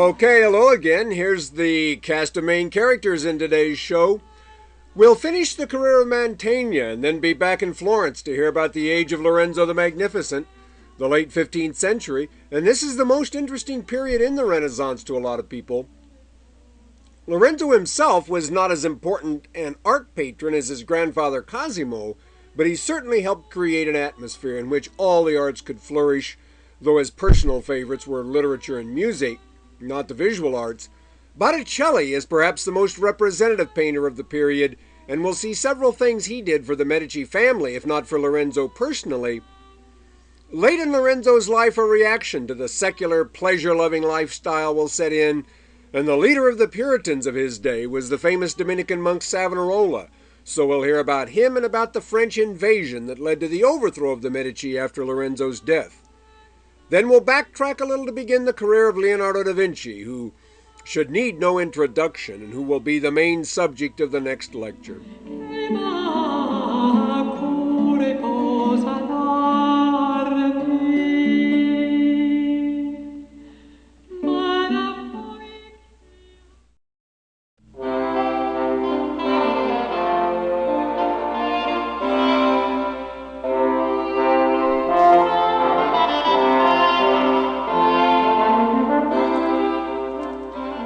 Okay, hello again. Here's the cast of main characters in today's show. We'll finish the career of Mantegna and then be back in Florence to hear about the age of Lorenzo the Magnificent, the late 15th century, and this is the most interesting period in the Renaissance to a lot of people. Lorenzo himself was not as important an art patron as his grandfather Cosimo, but he certainly helped create an atmosphere in which all the arts could flourish, though his personal favorites were literature and music, not the visual arts. Botticelli is perhaps the most representative painter of the period, and we'll see several things he did for the Medici family, if not for Lorenzo personally. Late in Lorenzo's life, a reaction to the secular, pleasure-loving lifestyle will set in, and the leader of the Puritans of his day was the famous Dominican monk Savonarola, so we'll hear about him and about the French invasion that led to the overthrow of the Medici after Lorenzo's death. Then we'll backtrack a little to begin the career of Leonardo da Vinci, who should need no introduction and who will be the main subject of the next lecture.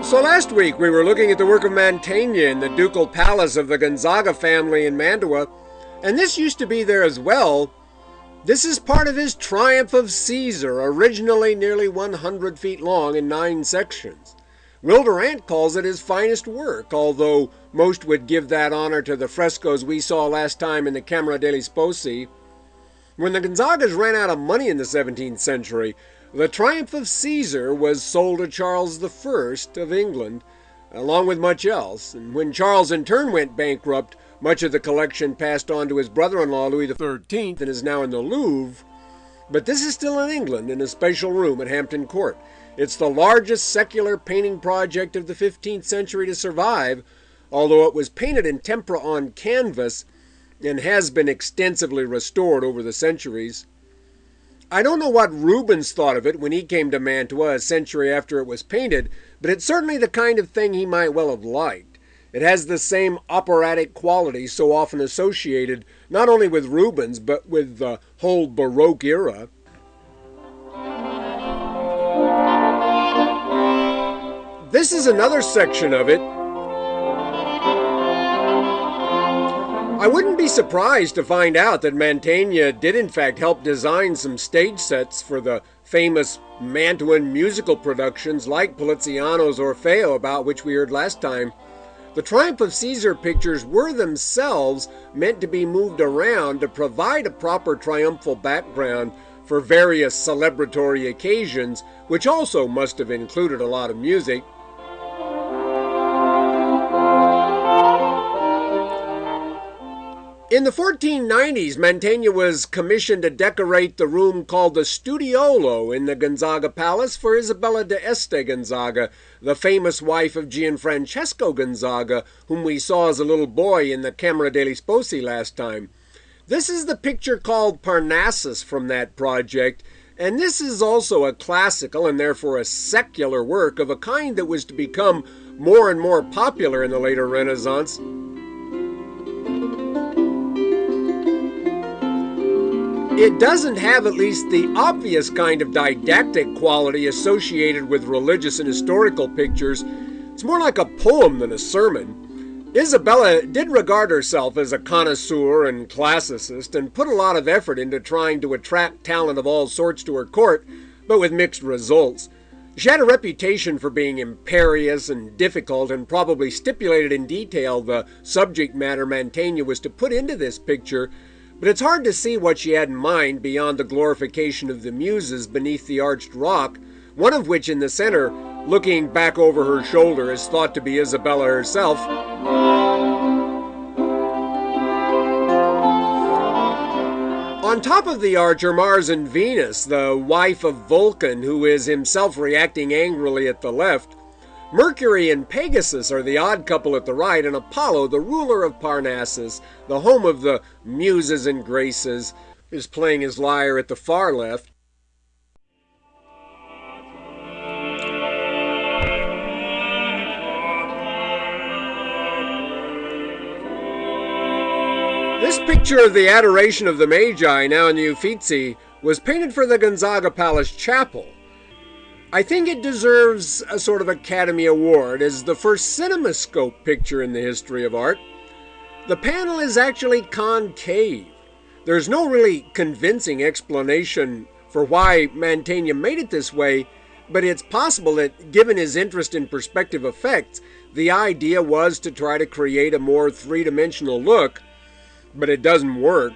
So last week we were looking at the work of Mantegna in the ducal palace of the Gonzaga family in Mantua, and this used to be there as well. This is part of his Triumph of Caesar, originally nearly 100 feet long in 9 sections. Will Durant calls it his finest work, although most would give that honor to the frescoes we saw last time in the Camera degli Sposi. When the Gonzagas ran out of money in the 17th century, the Triumph of Caesar was sold to Charles I of England, along with much else, and when Charles in turn went bankrupt, much of the collection passed on to his brother-in-law Louis XIII and is now in the Louvre. But this is still in England in a special room at Hampton Court. It's the largest secular painting project of the 15th century to survive, although it was painted in tempera on canvas and has been extensively restored over the centuries. I don't know what Rubens thought of it when he came to Mantua a century after it was painted, but it's certainly the kind of thing he might well have liked. It has the same operatic quality so often associated not only with Rubens, but with the whole Baroque era. This is another section of it. I wouldn't be surprised to find out that Mantegna did in fact help design some stage sets for the famous Mantuan musical productions like Poliziano's Orfeo, about which we heard last time. The Triumph of Caesar pictures were themselves meant to be moved around to provide a proper triumphal background for various celebratory occasions, which also must have included a lot of music. In the 1490s, Mantegna was commissioned to decorate the room called the Studiolo in the Gonzaga Palace for Isabella d'Este Gonzaga, the famous wife of Gianfrancesco Gonzaga, whom we saw as a little boy in the Camera degli Sposi last time. This is the picture called Parnassus from that project, and this is also a classical and therefore a secular work of a kind that was to become more and more popular in the later Renaissance. It doesn't have at least the obvious kind of didactic quality associated with religious and historical pictures. It's more like a poem than a sermon. Isabella did regard herself as a connoisseur and classicist and put a lot of effort into trying to attract talent of all sorts to her court, but with mixed results. She had a reputation for being imperious and difficult and probably stipulated in detail the subject matter Mantegna was to put into this picture, but it's hard to see what she had in mind beyond the glorification of the muses beneath the arched rock, one of which in the center, looking back over her shoulder, is thought to be Isabella herself. On top of the arch are Mars and Venus, the wife of Vulcan, who is himself reacting angrily at the left. Mercury and Pegasus are the odd couple at the right, and Apollo, the ruler of Parnassus, the home of the Muses and Graces, is playing his lyre at the far left. This picture of the Adoration of the Magi, now in the Uffizi, was painted for the Gonzaga Palace Chapel. I think it deserves a sort of Academy Award as the first CinemaScope picture in the history of art. The panel is actually concave. There's no really convincing explanation for why Mantegna made it this way, but it's possible that, given his interest in perspective effects, the idea was to try to create a more three-dimensional look, but it doesn't work.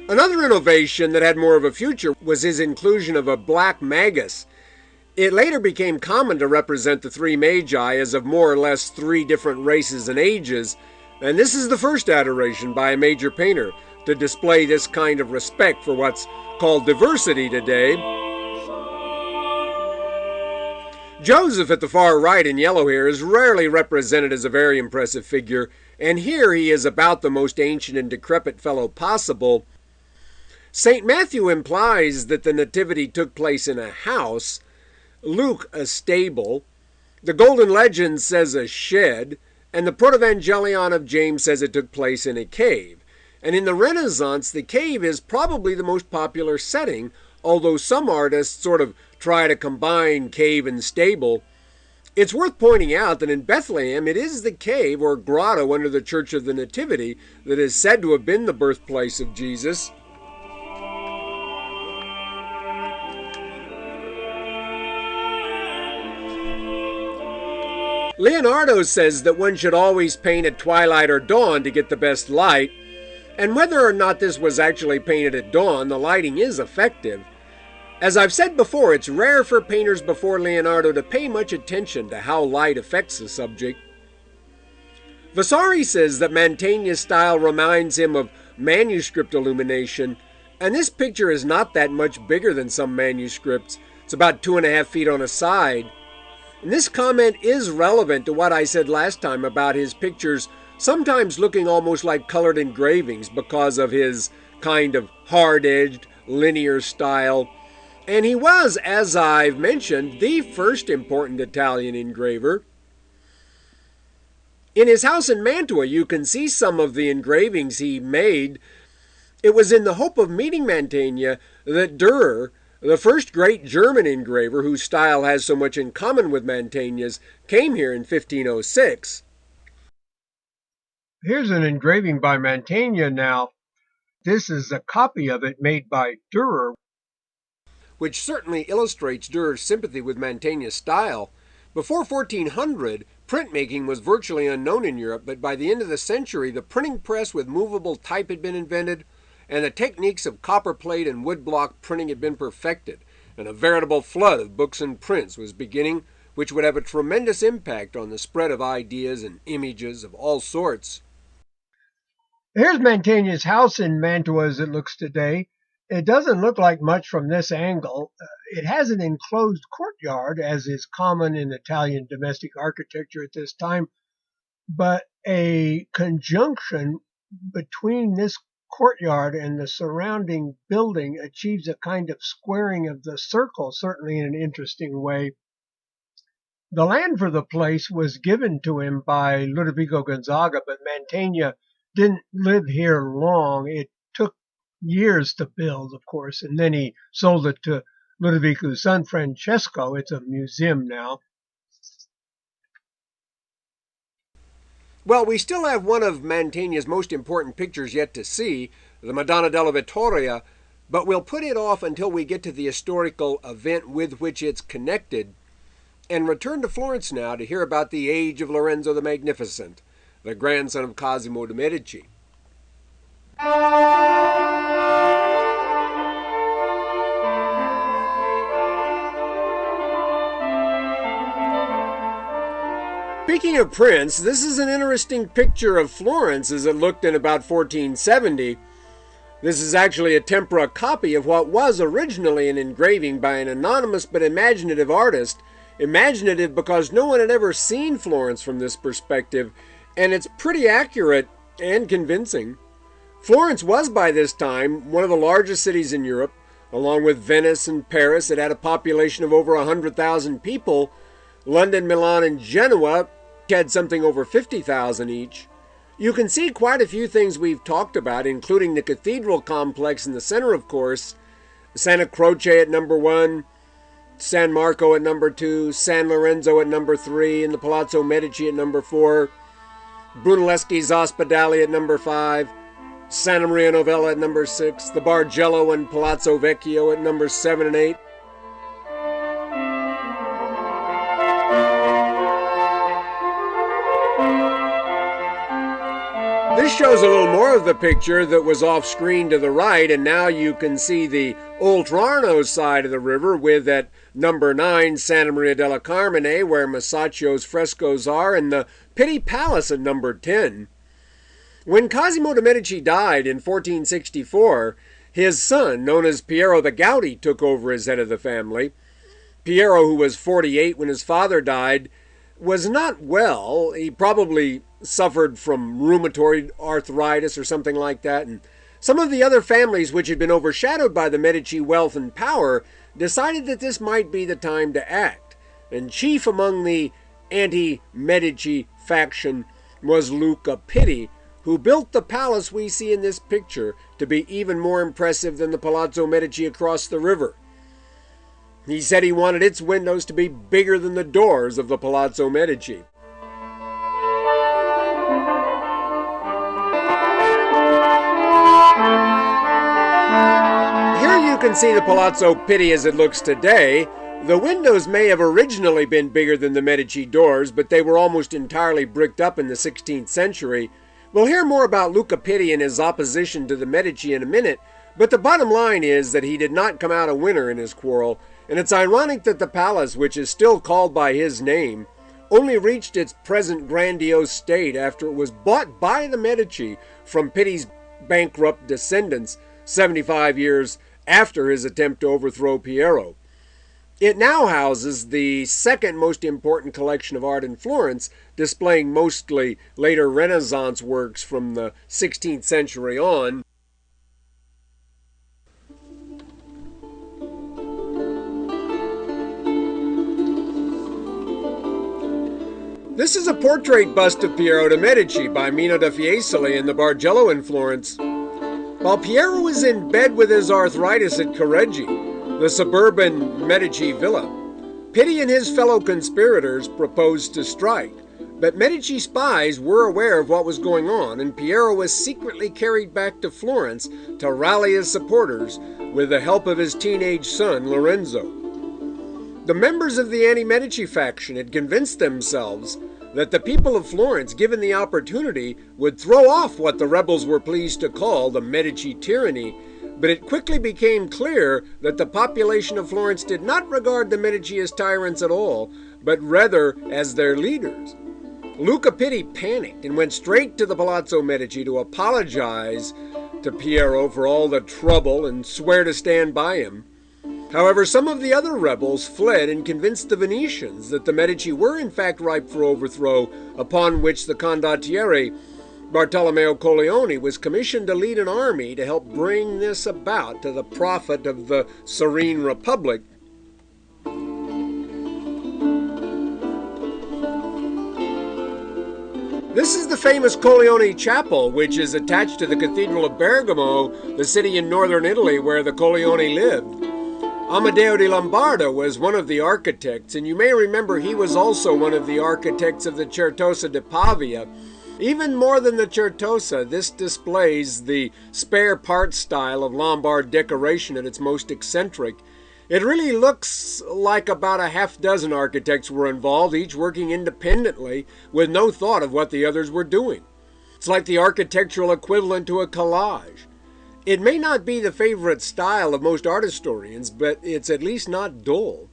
Another innovation that had more of a future was his inclusion of a black magus. It later became common to represent the three magi as of more or less three different races and ages, and this is the first adoration by a major painter to display this kind of respect for what's called diversity today. Joseph at the far right in yellow here is rarely represented as a very impressive figure, and here he is about the most ancient and decrepit fellow possible. St. Matthew implies that the nativity took place in a house, Luke a stable, the Golden Legend says a shed, and the Protevangelion of James says it took place in a cave. And in the Renaissance, the cave is probably the most popular setting, although some artists sort of try to combine cave and stable. It's worth pointing out that in Bethlehem, it is the cave or grotto under the Church of the Nativity that is said to have been the birthplace of Jesus. Leonardo says that one should always paint at twilight or dawn to get the best light, and whether or not this was actually painted at dawn, the lighting is effective. As I've said before, it's rare for painters before Leonardo to pay much attention to how light affects the subject. Vasari says that Mantegna's style reminds him of manuscript illumination, and this picture is not that much bigger than some manuscripts. It's about 2.5 feet on a side. And this comment is relevant to what I said last time about his pictures sometimes looking almost like colored engravings because of his kind of hard-edged, linear style. And he was, as I've mentioned, the first important Italian engraver. In his house in Mantua, you can see some of the engravings he made. It was in the hope of meeting Mantegna that Dürer, the first great German engraver whose style has so much in common with Mantegna's, came here in 1506. Here's an engraving by Mantegna now. This is a copy of it made by Dürer, which certainly illustrates Dürer's sympathy with Mantegna's style. Before 1400, printmaking was virtually unknown in Europe, but by the end of the century, the printing press with movable type had been invented, and the techniques of copperplate and woodblock printing had been perfected, and a veritable flood of books and prints was beginning, which would have a tremendous impact on the spread of ideas and images of all sorts. Here's Mantegna's house in Mantua as it looks today. It doesn't look like much from this angle. It has an enclosed courtyard, as is common in Italian domestic architecture at this time, but a conjunction between this courtyard and the surrounding building achieves a kind of squaring of the circle, certainly in an interesting way. The land for the place was given to him by Ludovico Gonzaga, but Mantegna didn't live here long. It took years to build, of course, and then he sold it to Ludovico's son, Francesco. It's a museum now. Well, we still have one of Mantegna's most important pictures yet to see, the Madonna della Vittoria, but we'll put it off until we get to the historical event with which it's connected, and return to Florence now to hear about the age of Lorenzo the Magnificent, the grandson of Cosimo de' Medici. Speaking of prints, this is an interesting picture of Florence as it looked in about 1470. This is actually a tempera copy of what was originally an engraving by an anonymous but imaginative artist. Imaginative because no one had ever seen Florence from this perspective, and it's pretty accurate and convincing. Florence was by this time one of the largest cities in Europe. Along with Venice and Paris, it had a population of over 100,000 people. London, Milan, and Genoa had something over 50,000 each. You can see quite a few things we've talked about, including the cathedral complex in the center, of course, Santa Croce at number 1, San Marco at number 2, San Lorenzo at number 3, and the Palazzo Medici at number 4, Brunelleschi's Ospedale at number 5, Santa Maria Novella at number 6, the Bargello and Palazzo Vecchio at number 7 and 8. This shows a little more of the picture that was off screen to the right, and now you can see the Oltrarno side of the river with at number 9 Santa Maria della Carmine, where Masaccio's frescoes are, and the Pitti Palace at number 10. When Cosimo de' Medici died in 1464, his son, known as Piero the Gouty, took over as head of the family. Piero, who was 48 when his father died, was not well. He probably suffered from rheumatoid arthritis or something like that, and some of the other families which had been overshadowed by the Medici wealth and power decided that this might be the time to act. And chief among the anti-Medici faction was Luca Pitti, who built the palace we see in this picture to be even more impressive than the Palazzo Medici across the river. He said he wanted its windows to be bigger than the doors of the Palazzo Medici. Here you can see the Palazzo Pitti as it looks today. The windows may have originally been bigger than the Medici doors, but they were almost entirely bricked up in the 16th century. We'll hear more about Luca Pitti and his opposition to the Medici in a minute, but the bottom line is that he did not come out a winner in his quarrel, and it's ironic that the palace, which is still called by his name, only reached its present grandiose state after it was bought by the Medici from Pitti's bankrupt descendants 75 years after his attempt to overthrow Piero. It now houses the second most important collection of art in Florence, displaying mostly later Renaissance works from the 16th century on. This is a portrait bust of Piero de' Medici by Mino da Fiesole in the Bargello in Florence. While Piero was in bed with his arthritis at Careggi, the suburban Medici villa, Pitti and his fellow conspirators proposed to strike, but Medici spies were aware of what was going on, and Piero was secretly carried back to Florence to rally his supporters with the help of his teenage son, Lorenzo. The members of the anti-Medici faction had convinced themselves that the people of Florence, given the opportunity, would throw off what the rebels were pleased to call the Medici tyranny, but it quickly became clear that the population of Florence did not regard the Medici as tyrants at all, but rather as their leaders. Luca Pitti panicked and went straight to the Palazzo Medici to apologize to Piero for all the trouble and swear to stand by him. However, some of the other rebels fled and convinced the Venetians that the Medici were in fact ripe for overthrow, upon which the condottiere Bartolomeo Colleoni was commissioned to lead an army to help bring this about to the profit of the serene Republic. This is the famous Colleoni Chapel, which is attached to the Cathedral of Bergamo, the city in northern Italy where the Colleoni lived. Amadeo di Lombardo was one of the architects, and you may remember he was also one of the architects of the Certosa di Pavia. Even more than the Certosa, this displays the spare part style of Lombard decoration at its most eccentric. It really looks like about a half dozen architects were involved, each working independently with no thought of what the others were doing. It's like the architectural equivalent to a collage. It may not be the favorite style of most art historians, but it's at least not dull.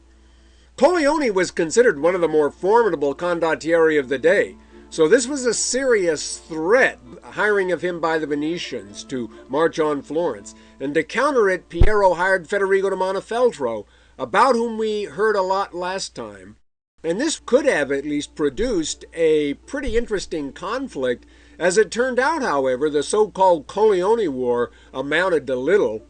Colleoni was considered one of the more formidable condottieri of the day, so this was a serious threat, hiring of him by the Venetians to march on Florence, and to counter it, Piero hired Federigo da Montefeltro, about whom we heard a lot last time. And this could have at least produced a pretty interesting conflict. As it turned out, however, the so-called Colleoni War amounted to little.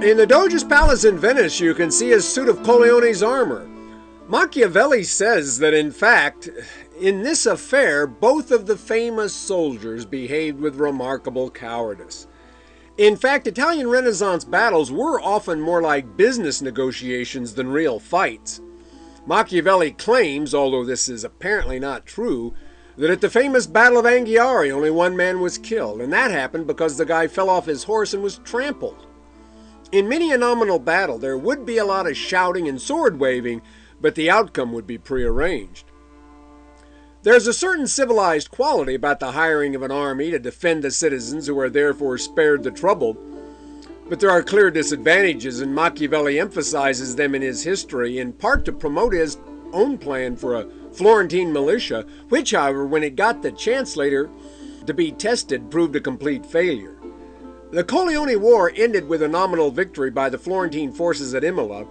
In the Doge's palace in Venice, you can see a suit of Corleone's armor. Machiavelli says that, in fact, in this affair, both of the famous soldiers behaved with remarkable cowardice. In fact, Italian Renaissance battles were often more like business negotiations than real fights. Machiavelli claims, although this is apparently not true, that at the famous Battle of Anghiari only one man was killed, and that happened because the guy fell off his horse and was trampled. In many a nominal battle, there would be a lot of shouting and sword waving, but the outcome would be prearranged. There's a certain civilized quality about the hiring of an army to defend the citizens who are therefore spared the trouble, but there are clear disadvantages, and Machiavelli emphasizes them in his history, in part to promote his own plan for a Florentine militia, which, however, when it got the chance later to be tested, proved a complete failure. The Corleone War ended with a nominal victory by the Florentine forces at Imola,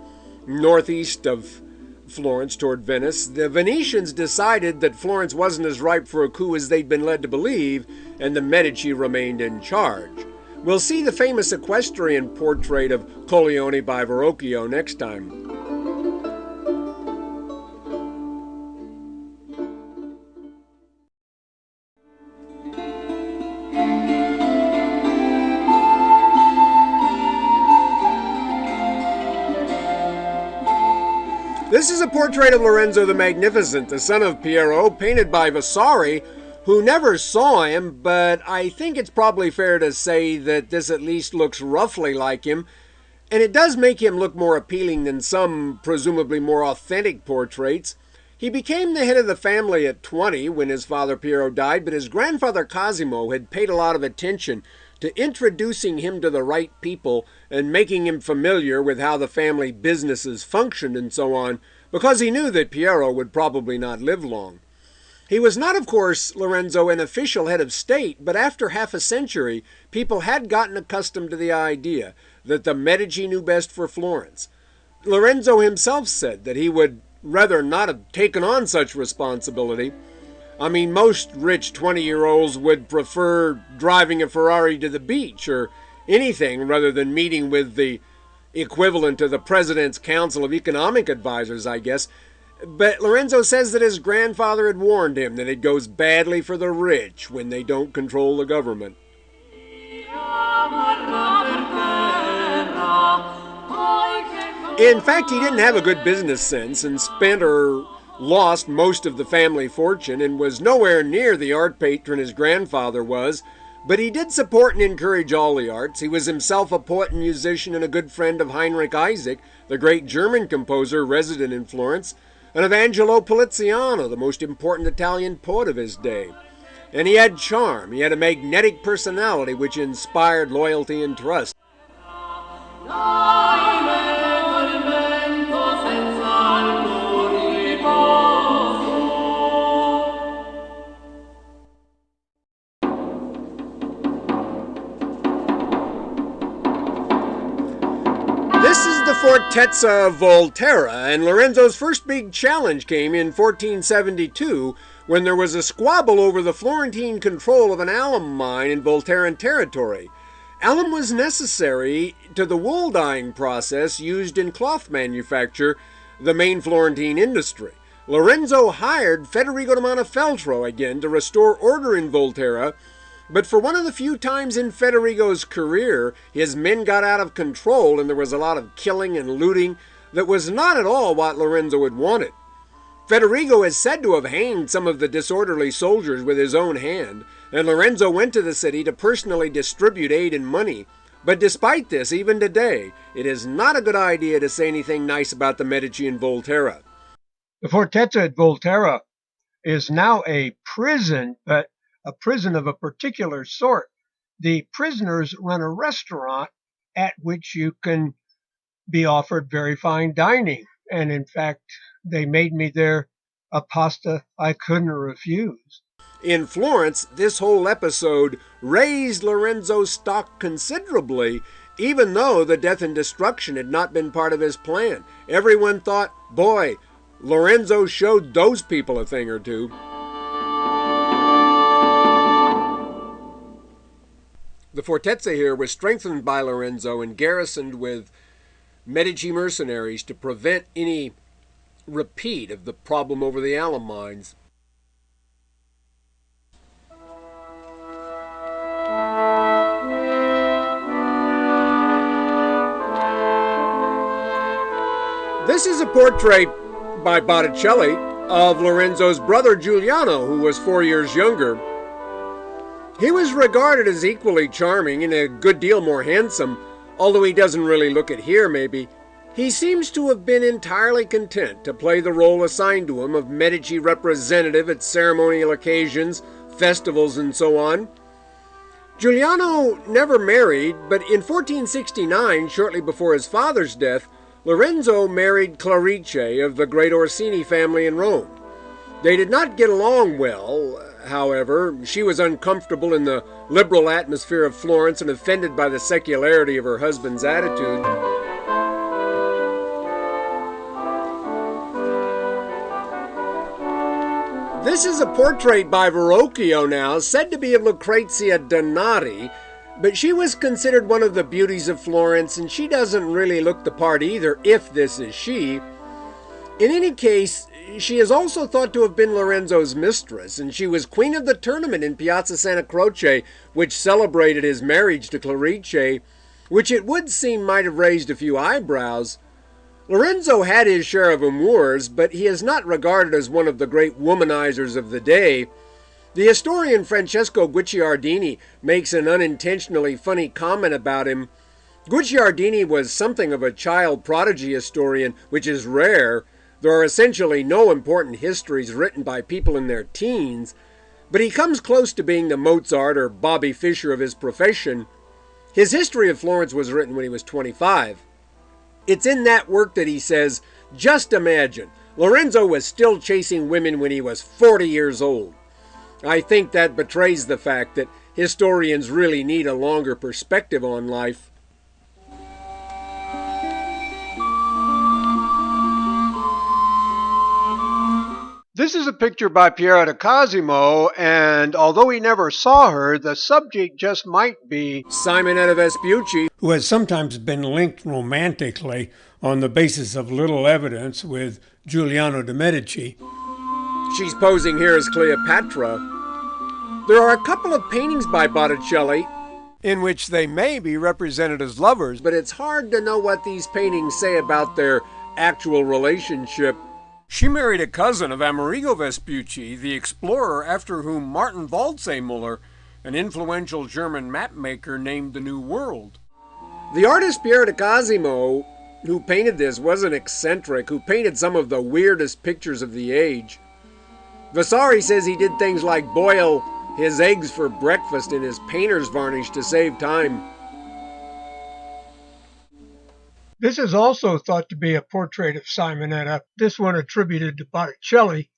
northeast of Florence toward Venice. The Venetians decided that Florence wasn't as ripe for a coup as they'd been led to believe, and the Medici remained in charge. We'll see the famous equestrian portrait of Corleone by Verrocchio next time. This is a portrait of Lorenzo the Magnificent, the son of Piero, painted by Vasari, who never saw him, but I think it's probably fair to say that this at least looks roughly like him, and it does make him look more appealing than some presumably more authentic portraits. He became the head of the family at 20 when his father Piero died, but his grandfather Cosimo had paid a lot of attention to introducing him to the right people and making him familiar with how the family businesses functioned and so on, because he knew that Piero would probably not live long. He was not, of course, Lorenzo, an official head of state, but after half a century, people had gotten accustomed to the idea that the Medici knew best for Florence. Lorenzo himself said that he would rather not have taken on such responsibility. I mean, most rich 20-year-olds would prefer driving a Ferrari to the beach or anything rather than meeting with the equivalent to the President's Council of Economic Advisors, I guess. But Lorenzo says that his grandfather had warned him that it goes badly for the rich when they don't control the government. In fact, he didn't have a good business sense and spent or lost most of the family fortune and was nowhere near the art patron his grandfather was, but he did support and encourage all the arts. He was himself a poet and musician and a good friend of Heinrich Isaac, the great German composer resident in Florence, and of Angelo Poliziano, the most important Italian poet of his day. And he had charm. He had a magnetic personality which inspired loyalty and trust. This is the Fortezza of Volterra, and Lorenzo's first big challenge came in 1472 when there was a squabble over the Florentine control of an alum mine in Volterran territory. Alum was necessary to the wool dyeing process used in cloth manufacture, the main Florentine industry. Lorenzo hired Federigo da Montefeltro again to restore order in Volterra, but for one of the few times in Federigo's career, his men got out of control and there was a lot of killing and looting that was not at all what Lorenzo had wanted. Federigo is said to have hanged some of the disorderly soldiers with his own hand, and Lorenzo went to the city to personally distribute aid and money. But despite this, even today, it is not a good idea to say anything nice about the Medici in Volterra. The Fortezza at Volterra is now a prison, but a prison of a particular sort. The prisoners run a restaurant at which you can be offered very fine dining. And in fact, they made me there a pasta I couldn't refuse. In Florence, this whole episode raised Lorenzo's stock considerably, even though the death and destruction had not been part of his plan. Everyone thought, boy, Lorenzo showed those people a thing or two. The Fortezza here was strengthened by Lorenzo and garrisoned with Medici mercenaries to prevent any repeat of the problem over the alum mines. This is a portrait by Botticelli of Lorenzo's brother Giuliano, who was 4 years younger. He was regarded as equally charming and a good deal more handsome, although he doesn't really look it here maybe. He seems to have been entirely content to play the role assigned to him of Medici representative at ceremonial occasions, festivals, and so on. Giuliano never married, but in 1469, shortly before his father's death, Lorenzo married Clarice of the great Orsini family in Rome. They did not get along well, however. She was uncomfortable in the liberal atmosphere of Florence and offended by the secularity of her husband's attitude. This is a portrait by Verrocchio now, said to be of Lucrezia Donati, but she was considered one of the beauties of Florence, and she doesn't really look the part either, if this is she. In any case, she is also thought to have been Lorenzo's mistress, and she was queen of the tournament in Piazza Santa Croce, which celebrated his marriage to Clarice, which it would seem might have raised a few eyebrows. Lorenzo had his share of amours, but he is not regarded as one of the great womanizers of the day. The historian Francesco Guicciardini makes an unintentionally funny comment about him. Guicciardini was something of a child prodigy historian, which is rare. There are essentially no important histories written by people in their teens, but he comes close to being the Mozart or Bobby Fischer of his profession. His history of Florence was written when he was 25. It's in that work that he says, "Just imagine, Lorenzo was still chasing women when he was 40 years old." I think that betrays the fact that historians really need a longer perspective on life. This is a picture by Piero di Cosimo, and although he never saw her, the subject just might be Simonetta Vespucci, who has sometimes been linked romantically on the basis of little evidence with Giuliano de' Medici. She's posing here as Cleopatra. There are a couple of paintings by Botticelli in which they may be represented as lovers, but it's hard to know what these paintings say about their actual relationship. She married a cousin of Amerigo Vespucci, the explorer after whom Martin Waldseemüller, an influential German mapmaker, named the New World. The artist Piero di Cosimo, who painted this, was an eccentric who painted some of the weirdest pictures of the age. Vasari says he did things like boil his eggs for breakfast in his painter's varnish to save time. This is also thought to be a portrait of Simonetta, this one attributed to Botticelli.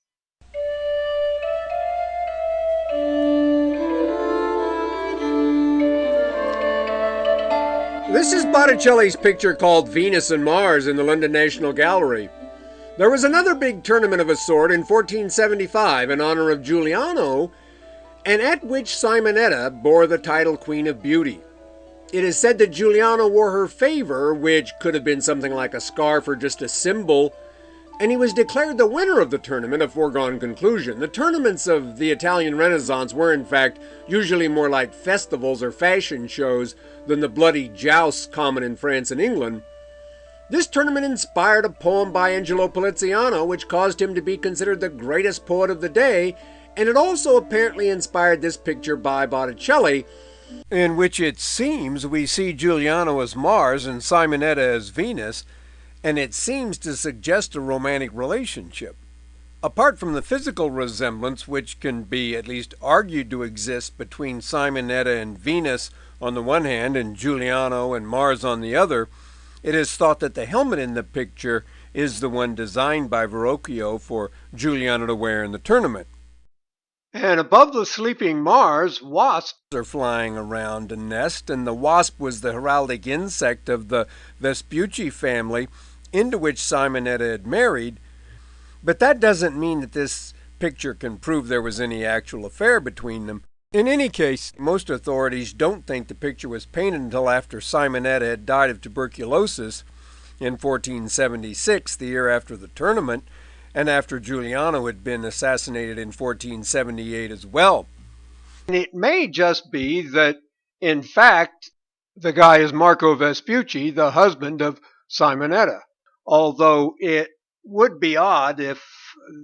This is Botticelli's picture called Venus and Mars in the London National Gallery. There was another big tournament of a sort in 1475 in honor of Giuliano, and at which Simonetta bore the title Queen of Beauty. It is said that Giuliano wore her favor, which could have been something like a scarf or just a symbol, and he was declared the winner of the tournament, a foregone conclusion. The tournaments of the Italian Renaissance were, in fact, usually more like festivals or fashion shows than the bloody jousts common in France and England. This tournament inspired a poem by Angelo Poliziano, which caused him to be considered the greatest poet of the day, and it also apparently inspired this picture by Botticelli, in which it seems we see Giuliano as Mars and Simonetta as Venus, and it seems to suggest a romantic relationship. Apart from the physical resemblance, which can be at least argued to exist between Simonetta and Venus on the one hand and Giuliano and Mars on the other, it is thought that the helmet in the picture is the one designed by Verrocchio for Giuliano to wear in the tournament. And above the sleeping Mars, wasps are flying around a nest, and the wasp was the heraldic insect of the Vespucci family, into which Simonetta had married. But that doesn't mean that this picture can prove there was any actual affair between them. In any case, most authorities don't think the picture was painted until after Simonetta had died of tuberculosis in 1476, the year after the tournament, and after Giuliano had been assassinated in 1478 as well. And it may just be that, in fact, the guy is Marco Vespucci, the husband of Simonetta, although it would be odd if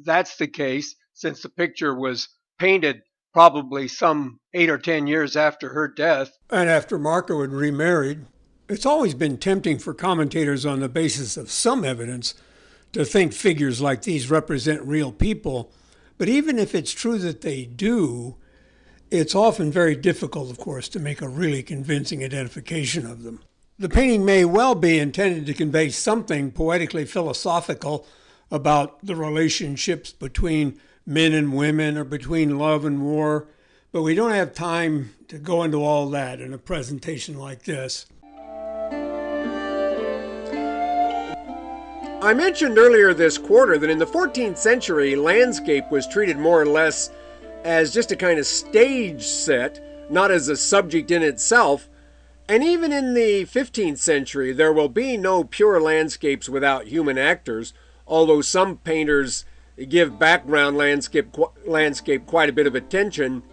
that's the case, since the picture was painted probably some 8 or 10 years after her death. And after Marco had remarried. It's always been tempting for commentators on the basis of some evidence to think figures like these represent real people. But even if it's true that they do, it's often very difficult, of course, to make a really convincing identification of them. The painting may well be intended to convey something poetically philosophical about the relationships between men and women or between love and war, but we don't have time to go into all that in a presentation like this. I mentioned earlier this quarter that in the 14th century, landscape was treated more or less as just a kind of stage set, not as a subject in itself. And even in the 15th century, there will be no pure landscapes without human actors, although some painters give background landscape quite a bit of attention.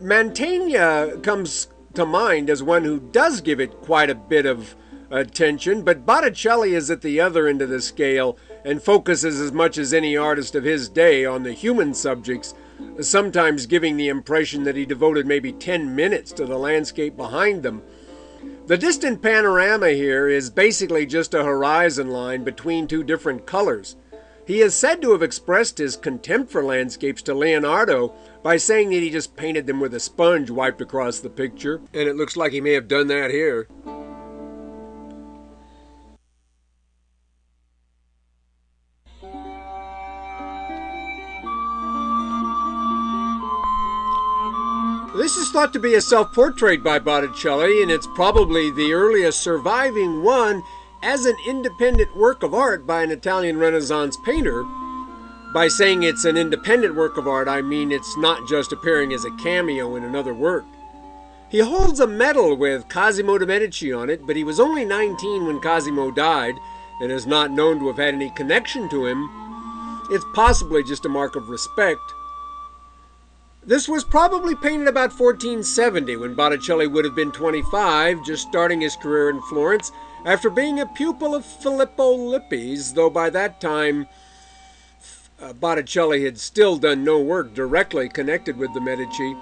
Mantegna comes to mind as one who does give it quite a bit of attention, but Botticelli is at the other end of the scale and focuses as much as any artist of his day on the human subjects, sometimes giving the impression that he devoted maybe 10 minutes to the landscape behind them. The distant panorama here is basically just a horizon line between two different colors. He is said to have expressed his contempt for landscapes to Leonardo by saying that he just painted them with a sponge wiped across the picture, and it looks like he may have done that here. This is thought to be a self-portrait by Botticelli, and it's probably the earliest surviving one as an independent work of art by an Italian Renaissance painter. By saying it's an independent work of art, I mean it's not just appearing as a cameo in another work. He holds a medal with Cosimo de' Medici on it, but he was only 19 when Cosimo died and is not known to have had any connection to him. It's possibly just a mark of respect. This was probably painted about 1470, when Botticelli would have been 25, just starting his career in Florence after being a pupil of Filippo Lippi's, though by that time Botticelli had still done no work directly connected with the Medici.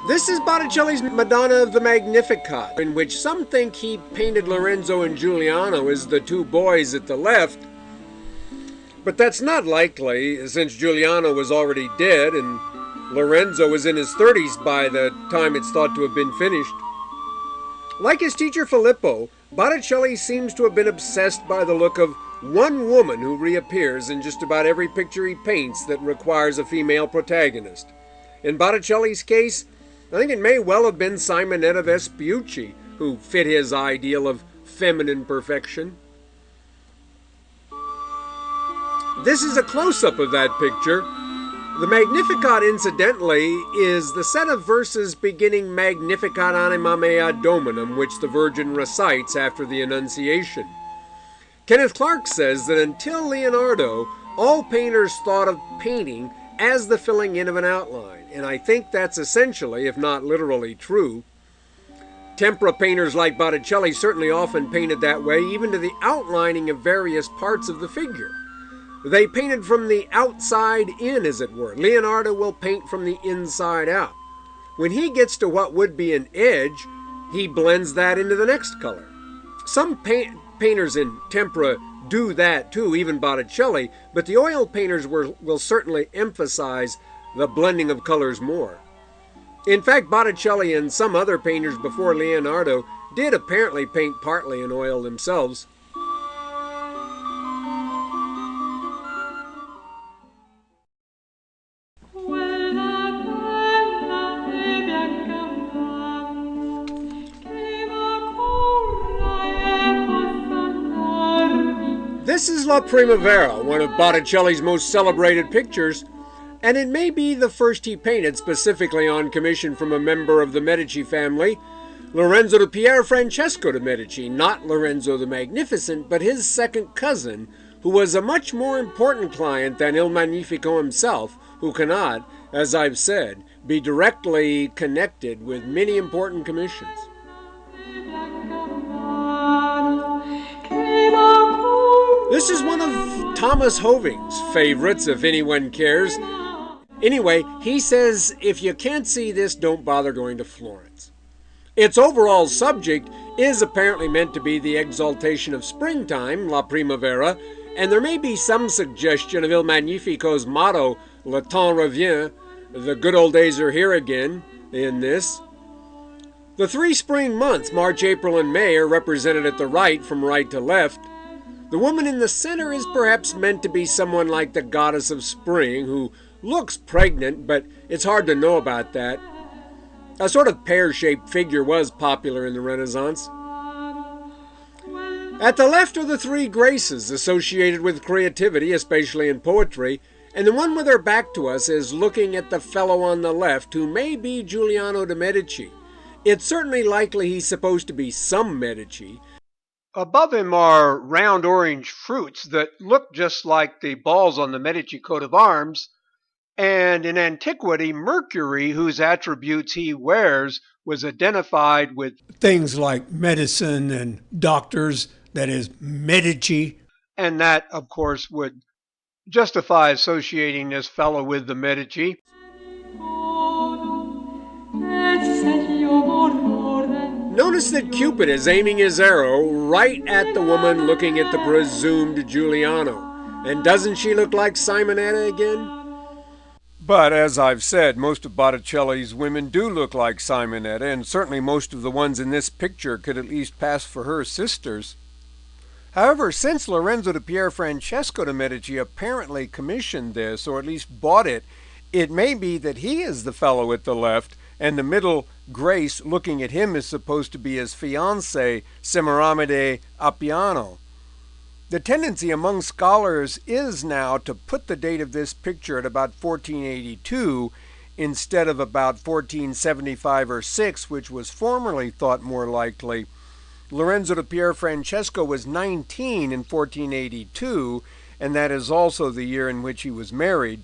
This is Botticelli's Madonna of the Magnificat, in which some think he painted Lorenzo and Giuliano as the two boys at the left. But that's not likely, since Giuliano was already dead and Lorenzo was in his 30s by the time it's thought to have been finished. Like his teacher Filippo, Botticelli seems to have been obsessed by the look of one woman who reappears in just about every picture he paints that requires a female protagonist. In Botticelli's case, I think it may well have been Simonetta Vespucci who fit his ideal of feminine perfection. This is a close-up of that picture. The Magnificat, incidentally, is the set of verses beginning Magnificat anima mea Dominum, which the Virgin recites after the Annunciation. Kenneth Clark says that until Leonardo, all painters thought of painting as the filling in of an outline, and I think that's essentially, if not literally, true. Tempera painters like Botticelli certainly often painted that way, even to the outlining of various parts of the figure. They painted from the outside in, as it were. Leonardo will paint from the inside out. When he gets to what would be an edge, he blends that into the next color. Some painters in tempera do that too, even Botticelli, but the oil painters will certainly emphasize the blending of colors more. In fact, Botticelli and some other painters before Leonardo did apparently paint partly in oil themselves. This is La Primavera, one of Botticelli's most celebrated pictures, and it may be the first he painted specifically on commission from a member of the Medici family, Lorenzo di Pier Francesco de' Medici, not Lorenzo the Magnificent, but his second cousin, who was a much more important client than Il Magnifico himself, who cannot, as I've said, be directly connected with many important commissions. This is one of Thomas Hoving's favorites, if anyone cares. Anyway, he says, if you can't see this, don't bother going to Florence. Its overall subject is apparently meant to be the exaltation of springtime, La Primavera, and there may be some suggestion of Il Magnifico's motto, Le temps revient, the good old days are here again, in this. The three spring months, March, April, and May, are represented at the right, from right to left. The woman in the center is perhaps meant to be someone like the goddess of spring, who looks pregnant, but it's hard to know about that. A sort of pear-shaped figure was popular in the Renaissance. At the left are the three graces associated with creativity, especially in poetry, and the one with her back to us is looking at the fellow on the left, who may be Giuliano de' Medici. It's certainly likely he's supposed to be some Medici. Above him are round orange fruits that look just like the balls on the Medici coat of arms, and in antiquity, Mercury, whose attributes he wears, was identified with things like medicine and doctors, that is, Medici. And that, of course, would justify associating this fellow with the Medici. Notice that Cupid is aiming his arrow right at the woman looking at the presumed Giuliano. And doesn't she look like Simonetta again? But as I've said, most of Botticelli's women do look like Simonetta, and certainly most of the ones in this picture could at least pass for her sisters. However, since Lorenzo di Pier Francesco de' Medici apparently commissioned this, or at least bought it, it may be that he is the fellow at the left, and the middle Grace looking at him is supposed to be his fiancée, Semiramide Appiano. The tendency among scholars is now to put the date of this picture at about 1482 instead of about 1475 or 6, which was formerly thought more likely. Lorenzo di Pier Francesco was 19 in 1482, and that is also the year in which he was married.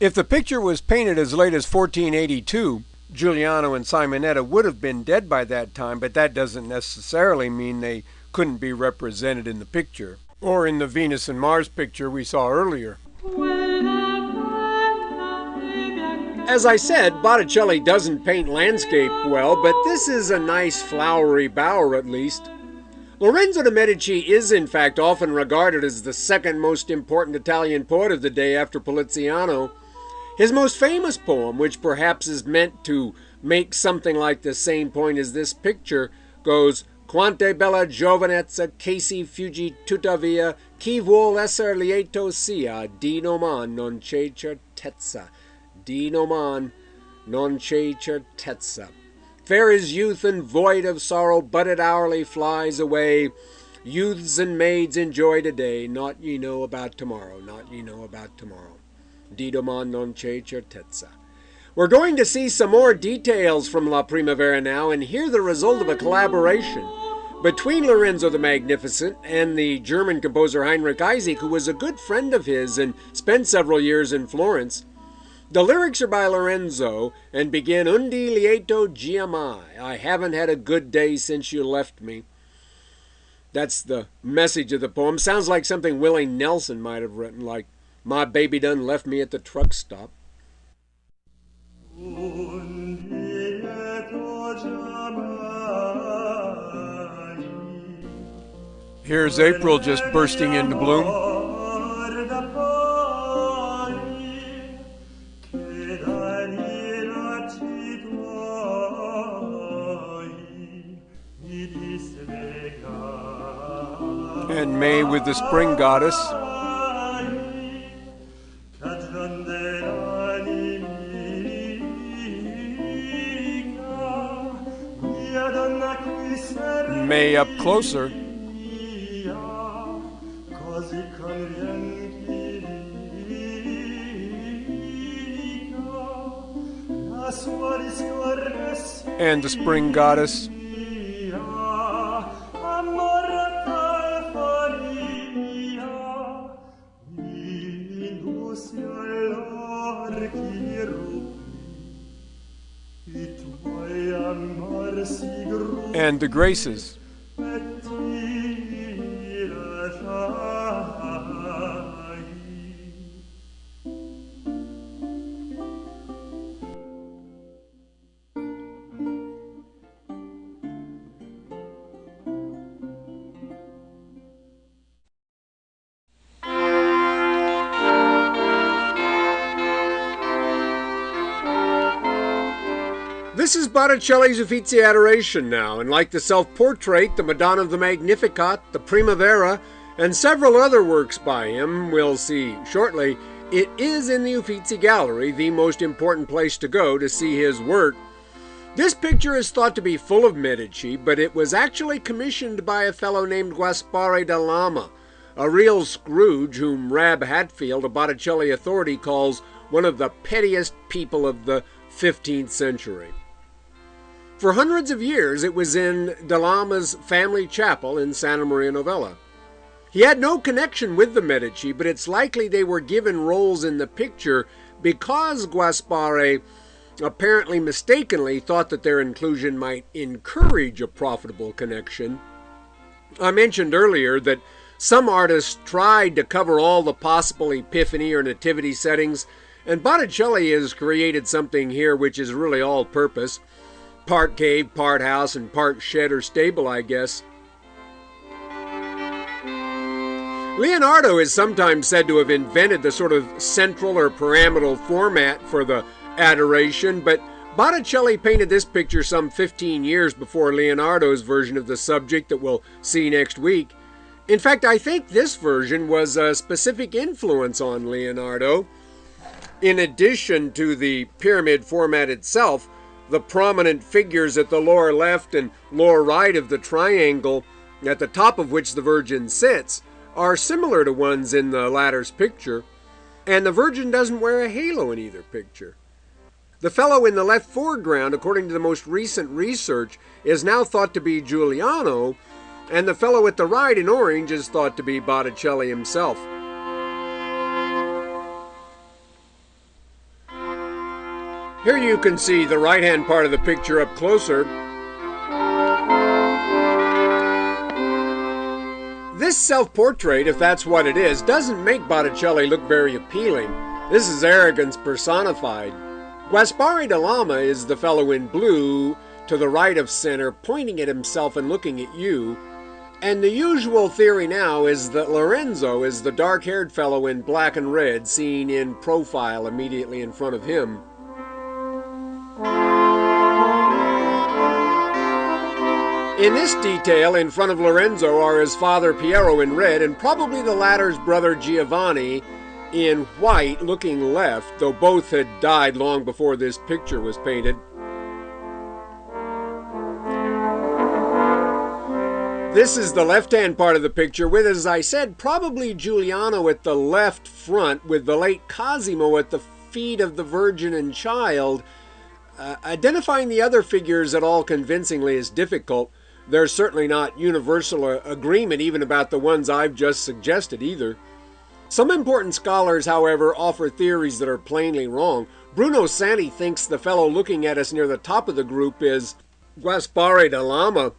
If the picture was painted as late as 1482, Giuliano and Simonetta would have been dead by that time, but that doesn't necessarily mean they couldn't be represented in the picture, or in the Venus and Mars picture we saw earlier. As I said, Botticelli doesn't paint landscape well, but this is a nice flowery bower at least. Lorenzo de' Medici is in fact often regarded as the second most important Italian poet of the day after Poliziano. His most famous poem, which perhaps is meant to make something like the same point as this picture, goes, Quante bella giovinezza che si fuggi tuttavia, chi vuol esser lieto sia, di noman non c'è certezza. Di noman non c'è certezza. Fair is youth and void of sorrow, but it hourly flies away. Youths and maids enjoy today, naught ye know about tomorrow, naught ye know about tomorrow. Di doman non c'è certezza. We're going to see some more details from La Primavera now and hear the result of a collaboration between Lorenzo the Magnificent and the German composer Heinrich Isaac, who was a good friend of his and spent several years in Florence. The lyrics are by Lorenzo and begin Undi lieto giamai. I haven't had a good day since you left me. That's the message of the poem. Sounds like something Willie Nelson might have written, like, my baby done left me at the truck stop. Here's April just bursting into bloom. And May with the spring goddess. May up closer. And the spring goddess. And the graces. This is Botticelli's Uffizi Adoration now, and like the Self-Portrait, the Madonna of the Magnificat, the Primavera, and several other works by him we'll see shortly, it is in the Uffizi Gallery, the most important place to go to see his work. This picture is thought to be full of Medici, but it was actually commissioned by a fellow named Gaspare da Lama, a real Scrooge whom Rab Hatfield, a Botticelli authority, calls one of the pettiest people of the 15th century. For hundreds of years, it was in da Lama's family chapel in Santa Maria Novella. He had no connection with the Medici, but it's likely they were given roles in the picture because Gaspare apparently mistakenly thought that their inclusion might encourage a profitable connection. I mentioned earlier that some artists tried to cover all the possible Epiphany or Nativity settings, and Botticelli has created something here which is really all-purpose. Part cave, part house, and part shed or stable, I guess. Leonardo is sometimes said to have invented the sort of central or pyramidal format for the Adoration, but Botticelli painted this picture some 15 years before Leonardo's version of the subject that we'll see next week. In fact, I think this version was a specific influence on Leonardo. In addition to the pyramid format itself, the prominent figures at the lower left and lower right of the triangle, at the top of which the Virgin sits, are similar to ones in the latter's picture, and the Virgin doesn't wear a halo in either picture. The fellow in the left foreground, according to the most recent research, is now thought to be Giuliano, and the fellow at the right in orange is thought to be Botticelli himself. Here you can see the right-hand part of the picture up closer. This self-portrait, if that's what it is, doesn't make Botticelli look very appealing. This is arrogance personified. Gaspare da Lama is the fellow in blue to the right of center, pointing at himself and looking at you. And the usual theory now is that Lorenzo is the dark-haired fellow in black and red, seen in profile immediately in front of him. In this detail, in front of Lorenzo are his father Piero in red and probably the latter's brother Giovanni in white looking left, though both had died long before this picture was painted. This is the left-hand part of the picture with, as I said, probably Giuliano at the left front with the late Cosimo at the feet of the Virgin and Child. Identifying the other figures at all convincingly is difficult. There's certainly not universal agreement even about the ones I've just suggested either. Some important scholars, however, offer theories that are plainly wrong. Bruno Santi thinks the fellow looking at us near the top of the group is Gaspare da Lama,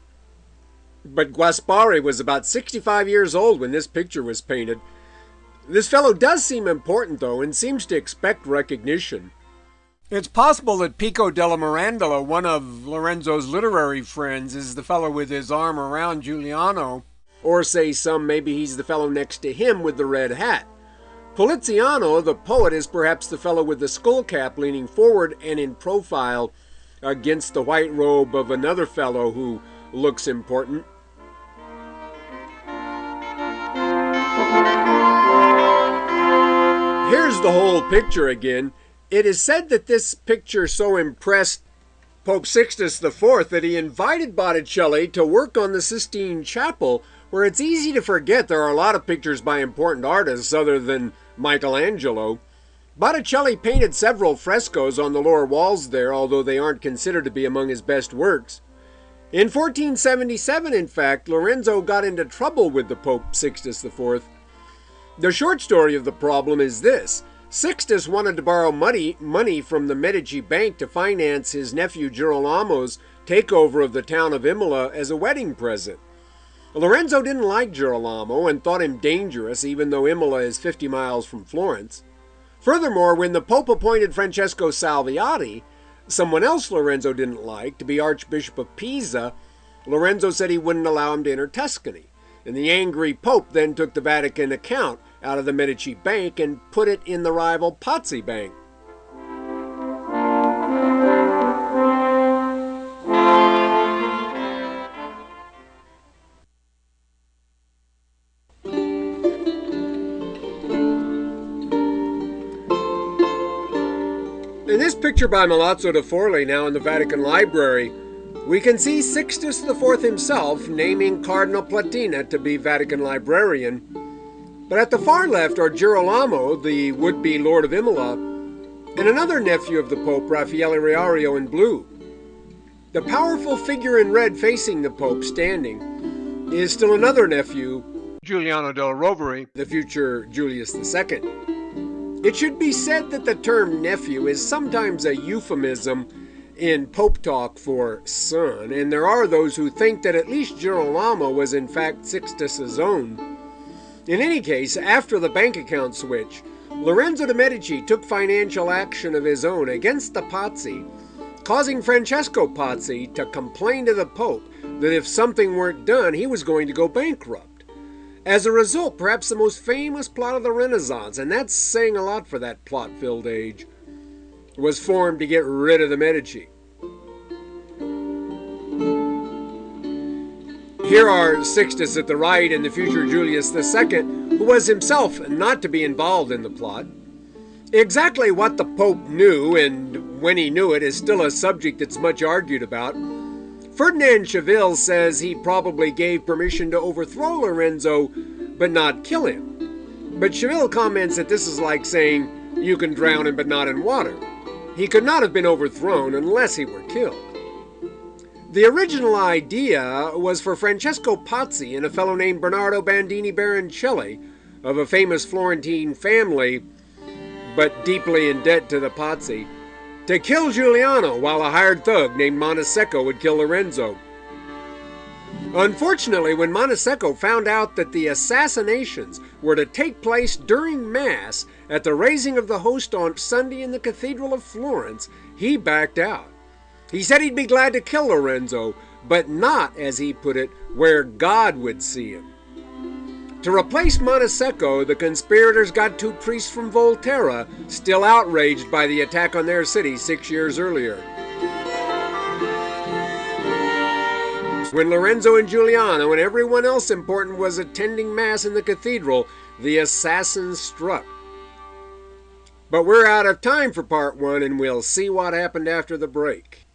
but Gaspare was about 65 years old when this picture was painted. This fellow does seem important, though, and seems to expect recognition. It's possible that Pico della Mirandola, one of Lorenzo's literary friends, is the fellow with his arm around Giuliano. Or say some, maybe he's the fellow next to him with the red hat. Poliziano, the poet, is perhaps the fellow with the skull cap leaning forward and in profile against the white robe of another fellow who looks important. Here's the whole picture again. It is said that this picture so impressed Pope Sixtus IV that he invited Botticelli to work on the Sistine Chapel, where it's easy to forget there are a lot of pictures by important artists other than Michelangelo. Botticelli painted several frescoes on the lower walls there, although they aren't considered to be among his best works. In 1477, in fact, Lorenzo got into trouble with the Pope Sixtus IV. The short story of the problem is this. Sixtus wanted to borrow money from the Medici Bank to finance his nephew Girolamo's takeover of the town of Imola as a wedding present. Lorenzo didn't like Girolamo and thought him dangerous, even though Imola is 50 miles from Florence. Furthermore, when the Pope appointed Francesco Salviati, someone else Lorenzo didn't like, to be Archbishop of Pisa, Lorenzo said he wouldn't allow him to enter Tuscany. And the angry Pope then took the Vatican account out of the Medici Bank and put it in the rival Pazzi Bank. In this picture by Milazzo da Forlì, now in the Vatican Library, we can see Sixtus IV himself naming Cardinal Platina to be Vatican librarian. But at the far left are Girolamo, the would-be Lord of Imola, and another nephew of the Pope, Raffaele Riario, in blue. The powerful figure in red facing the Pope, standing, is still another nephew, Giuliano del Rovere, the future Julius II. It should be said that the term nephew is sometimes a euphemism in Pope talk for son, and there are those who think that at least Girolamo was in fact Sixtus's own. In any case, after the bank account switch, Lorenzo de' Medici took financial action of his own against the Pazzi, causing Francesco Pazzi to complain to the Pope that if something weren't done, he was going to go bankrupt. As a result, perhaps the most famous plot of the Renaissance, and that's saying a lot for that plot-filled age, was formed to get rid of the Medici. Here are Sixtus at the right and the future Julius II, who was himself not to be involved in the plot. Exactly what the Pope knew and when he knew it is still a subject that's much argued about. Ferdinand Cheville says he probably gave permission to overthrow Lorenzo, but not kill him. But Cheville comments that this is like saying, you can drown him but not in water. He could not have been overthrown unless he were killed. The original idea was for Francesco Pazzi and a fellow named Bernardo Bandini Baroncelli, of a famous Florentine family, but deeply in debt to the Pazzi, to kill Giuliano while a hired thug named Montesecco would kill Lorenzo. Unfortunately, when Montesecco found out that the assassinations were to take place during Mass at the raising of the host on Sunday in the Cathedral of Florence, he backed out. He said he'd be glad to kill Lorenzo, but not, as he put it, where God would see him. To replace Montesecco, the conspirators got two priests from Volterra, still outraged by the attack on their city 6 years earlier. When Lorenzo and Giuliano and everyone else important was attending Mass in the cathedral, the assassins struck. But we're out of time for part one, and we'll see what happened after the break.